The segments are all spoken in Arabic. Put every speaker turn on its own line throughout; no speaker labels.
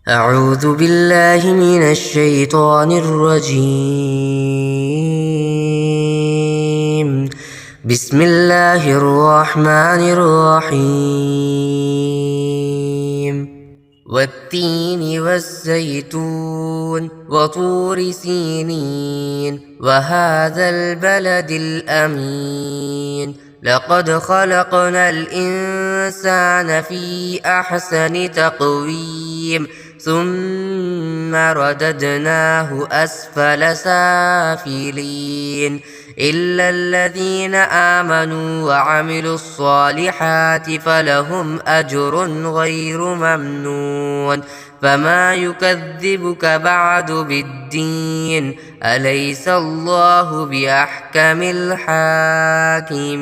أعوذ بالله من الشيطان الرجيم. بسم الله الرحمن الرحيم. والتين والزيتون وطور سينين وهذا البلد الأمين لقد خلقنا الإنسان في أحسن تقويم ثم رددناه أسفل سافلين إلا الذين آمنوا وعملوا الصالحات فلهم أجر غير ممنون. فما يكذبك بعد بالدين أليس الله بأحكم الحاكمين.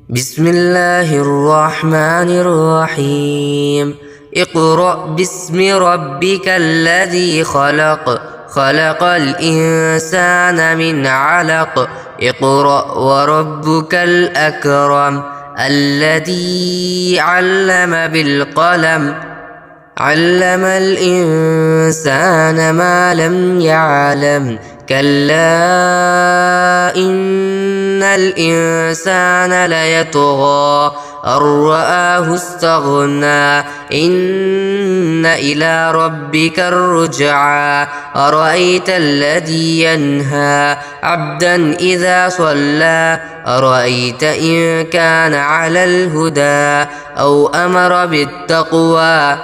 بسم الله الرحمن الرحيم. اقرأ باسم ربك الذي خلق خلق الإنسان من علق اقرأ وربك الأكرم الذي علم بالقلم علم الإنسان ما لم يعلم كلا إن الإنسان ليطغى أن رآه استغنى إن إلى ربك الرجعى أرأيت الذي ينهى عبدا إذا صلى أرأيت إن كان على الهدى أو أمر بالتقوى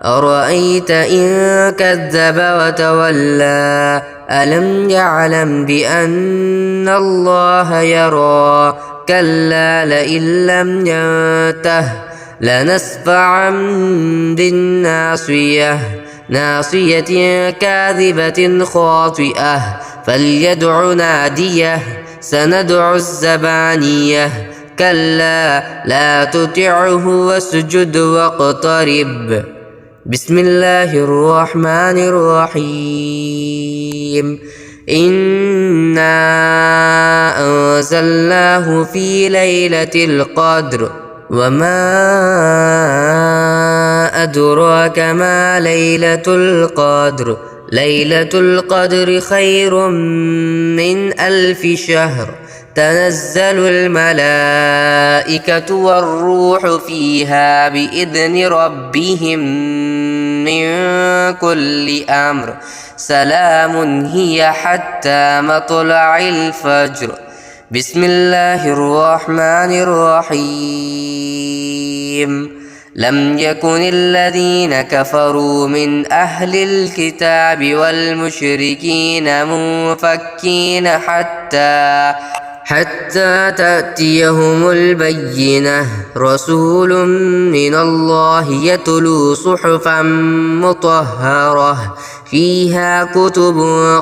أرأيت إن كذب وتولى ألم يعلم بأن الله يرى كلا لئن لم ينته لنسفعا بالناصية ناصية كاذبة خاطئة فليدع ناديه سندع الزبانية كلا لا تطعه واسجد واقترب. بسم الله الرحمن الرحيم. إنا أنزلناه في ليلة القدر وما أدراك ما ليلة القدر ليلة القدر خير من 1000 شهر تنزل الملائكة والروح فيها بإذن ربهم من كل أمر سلام هي حتى مطلع الفجر. بسم الله الرحمن الرحيم. لم يكن الذين كفروا من أهل الكتاب والمشركين منفكين حتى تأتيهم البينة رسول من الله يتلو صحفا مطهرة فيها كتب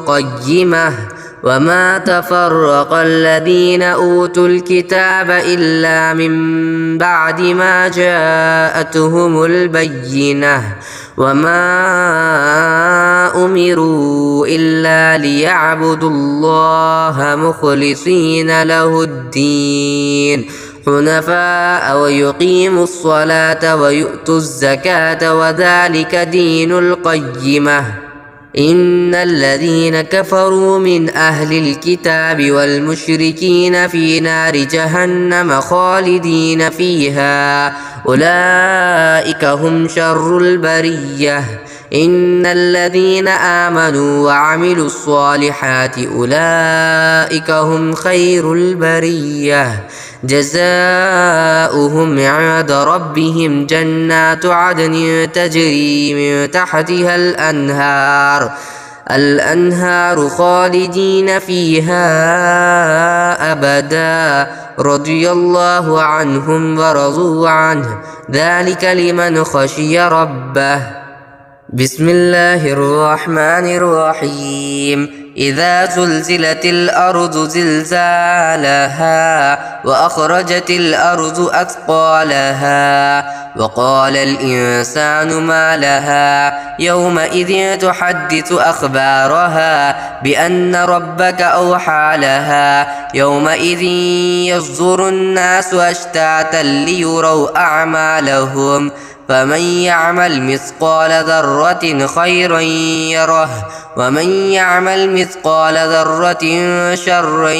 قيمة وما تفرق الذين أوتوا الكتاب إلا من بعد ما جاءتهم البينة وما أمروا إلا ليعبدوا الله مخلصين له الدين حنفاء ويقيموا الصلاة ويؤتوا الزكاة وذلك دين القيمة. إن الذين كفروا من أهل الكتاب والمشركين في نار جهنم خالدين فيها أولئك هم شر البرية. إن الذين آمنوا وعملوا الصالحات أولئك هم خير البرية جزاؤهم عند ربهم جنات عدن تجري من تحتها الأنهار خالدين فيها أبدا رضي الله عنهم ورضوا عنه ذلك لمن خشي ربه. بسم الله الرحمن الرحيم. إذا زلزلت الأرض زلزالها وأخرجت الأرض أثقالها وقال الإنسان ما لها يومئذ تحدث أخبارها بأن ربك أوحى لها يومئذ يصدر الناس أشتاتا ليروا أعمالهم فمن يعمل مثقال ذرة خيرا يره ومن يعمل مثقال ذرة شرا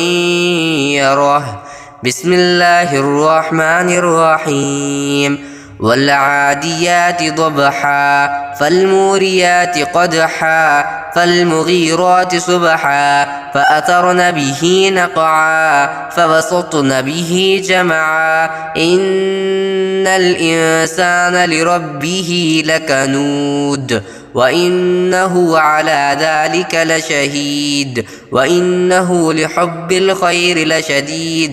يره. بسم الله الرحمن الرحيم. والعاديات ضبحا فالموريات قدحا فالمغيرات صبحا فأثرن به نقعا فوسطن به جمعا. إن الإنسان لربه لكنود وإنه على ذلك لشهيد وإنه لحب الخير لشديد.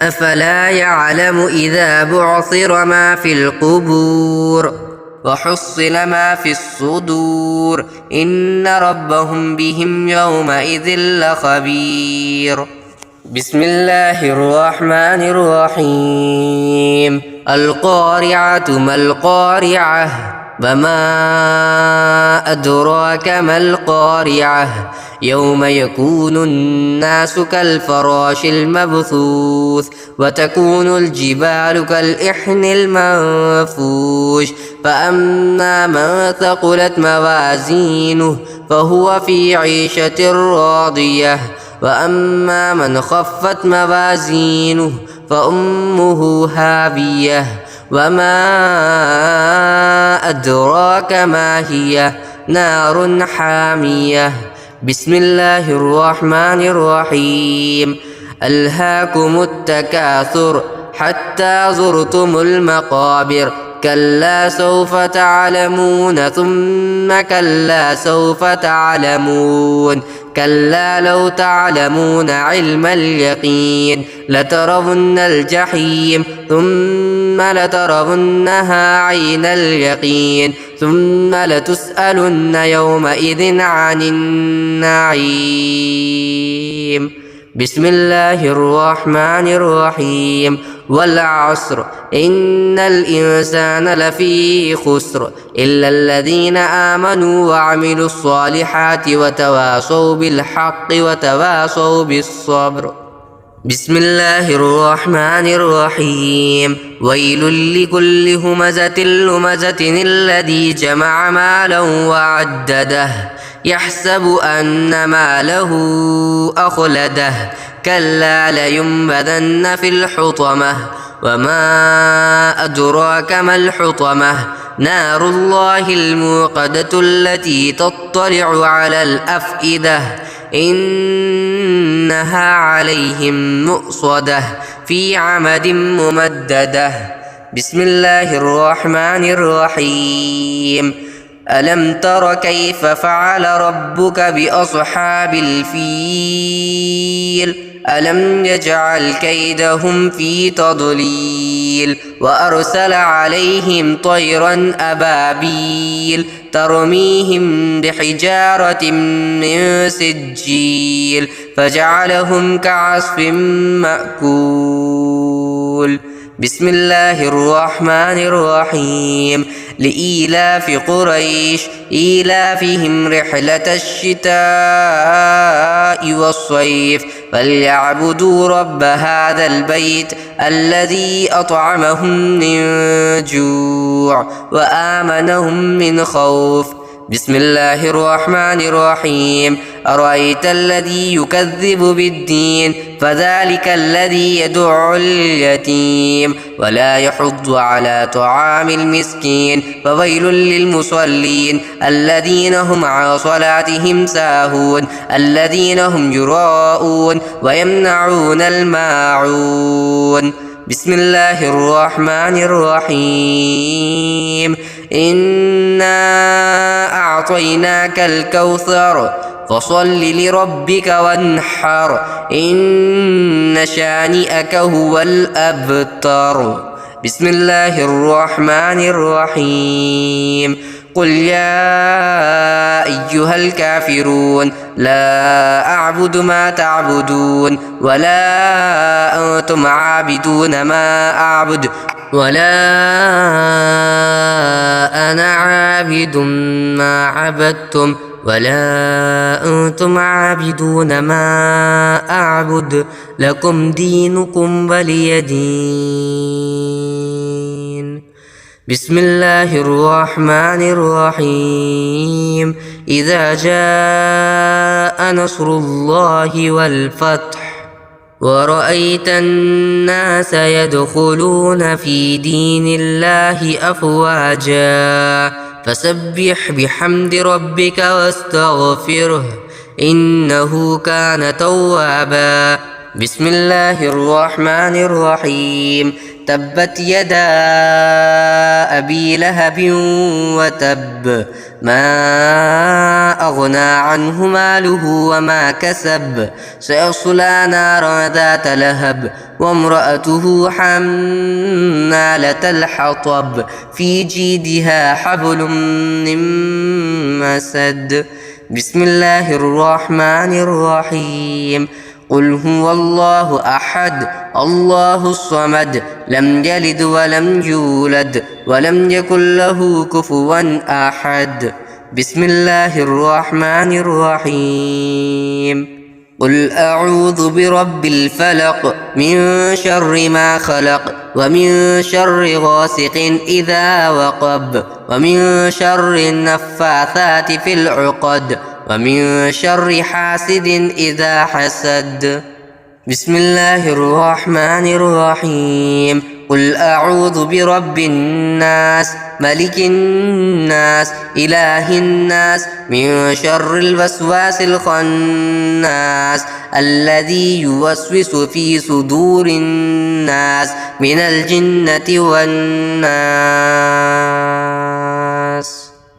أفلا يعلم إذا بعثر ما في القبور وحصل ما في الصدور إن ربهم بهم يومئذ لخبير. بسم الله الرحمن الرحيم. القارعة ما القارعة وما أدراك ما القارعة يوم يكون الناس كالفراش المبثوث وتكون الجبال كالإحن المنفوش. فأما من ثقلت موازينه فهو في عيشة راضية وأما من خفت موازينه فأمه هاوية وما أدراك ما هي نار حامية. بسم الله الرحمن الرحيم. ألهاكم التكاثر حتى زرتم المقابر كلا سوف تعلمون ثم كلا سوف تعلمون كلا لو تعلمون علم اليقين لترون الجحيم ثم لترونها عين اليقين ثم لتسألن يومئذ عن النعيم. بسم الله الرحمن الرحيم. والعصر إن الإنسان لفي خسر إلا الذين آمنوا وعملوا الصالحات وتواصوا بالحق وتواصوا بالصبر. بسم الله الرحمن الرحيم. ويل لكل همزة لمزة الذي جمع مالا وعدده يحسب أن ماله أخلده كلا لينبذن في الحطمة وما أدراك ما الحطمة نار الله الموقدة التي تطلع على الأفئدة إنها عليهم مؤصدة في عمد ممددة. بسم الله الرحمن الرحيم. ألم تر كيف فعل ربك بأصحاب الفيل ألم يجعل كيدهم في تضليل وأرسل عليهم طيرا أبابيل ترميهم بحجارة من سجيل فجعلهم كعصف مأكول. بسم الله الرحمن الرحيم. لإيلاف قريش إيلافهم رحلة الشتاء والصيف فليعبدوا رب هذا البيت الذي أطعمهم من جوع وآمنهم من خوف. بسم الله الرحمن الرحيم. أرأيت الذي يكذب بالدين فذلك الذي يدع اليتيم ولا يحض على طعام المسكين فويل للمصلين الذين هم عن صلاتهم ساهون الذين هم يراءون ويمنعون الماعون. بسم الله الرحمن الرحيم. إنا أعطيناك الكوثر فصل لربك وانحر إن شانئك هو الأبتر. بسم الله الرحمن الرحيم. قل يا أيها الكافرون لا أعبد ما تعبدون ولا أنتم عابدون ما أعبد ولا أنا عابد ما عبدتم ولا أنتم عابدون ما أعبد لكم دينكم ولي دين. بسم الله الرحمن الرحيم إذا جاء نصر الله والفتح ورأيت الناس يدخلون في دين الله أفواجا فسبح بحمد ربك واستغفره إنه كان توابا بسم الله الرحمن الرحيم تبت يدا أبي لهب وتب ما أغنى عنه ماله وما كسب سيصلى نارا ذات لهب وامرأته حمالة الحطب في جيدها حبل من مسد بسم الله الرحمن الرحيم قل هو الله أحد الله الصمد لم يلد ولم يولد ولم يكن له كفوا أحد بسم الله الرحمن الرحيم قل أعوذ برب الفلق من شر ما خلق ومن شر غاسق إذا وقب ومن شر النفاثات في العقد ومن شر حاسد إذا حسد بسم الله الرحمن الرحيم قل أعوذ برب الناس ملك الناس إله الناس من شر الوسواس الخناس الذي يوسوس في صدور الناس من الجنة والناس